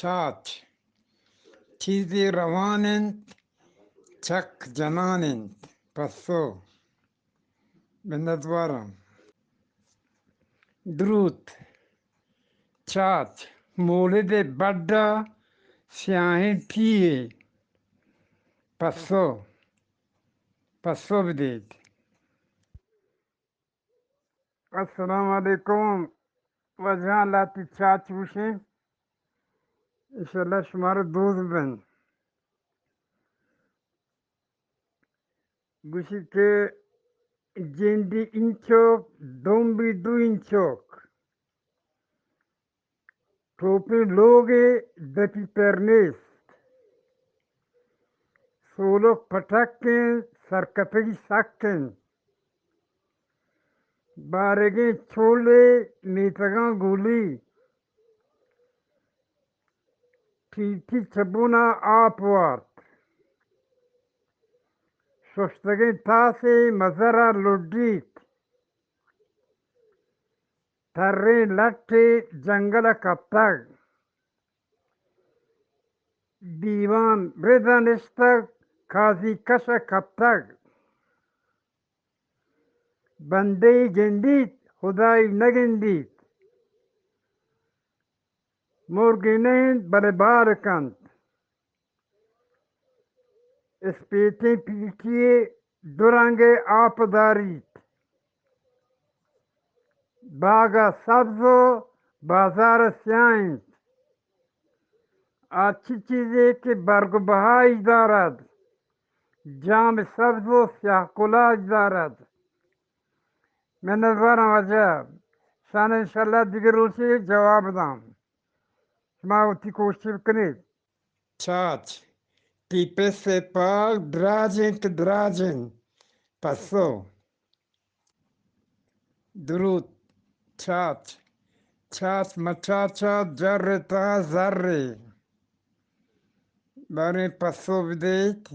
Çaç. Çizi ravanent. Çak cananent. Passo. Minnetvarım. درود. چاچ مولد بڑا سیاہیں پیے پسو بدید. السلام علیکم. وجہاں لاتی چاچ وشیں انشاءاللہ شمار دوست بن گوشی کے جندی انچوک دومبی دو انچوک ٹوپی لوگے دپی پرنیس سولو پٹکیں سرکپگی سکیں بارگیں چھولے نیتگاں گولی ٹھیٹھی چبونا آپوات سوشتگیں تاسے مزرہ لڈیت تھریں لٹے جنگل کپتگ دیوان بردنستگ کازی کش کپتگ بندے گندیت خدائی نگندیت مرگنین بلے بارکند اسپیتیں پیٹیے درنگے آپ داریت باغا سبز و بازار سیاہیں اچھی چیزیں کہ برگ بہائی دارد جام سبز و سیاہ کلاج دارد. میں نظرم وجہ شان انشاءاللہ دیگر روچے جواب دام شما ہوتی کوشش کنید. چاچ پیپے سے پاک دراجن پسو. درود. چاچ مچاچا جر تا ذرے بارے پسو بدیت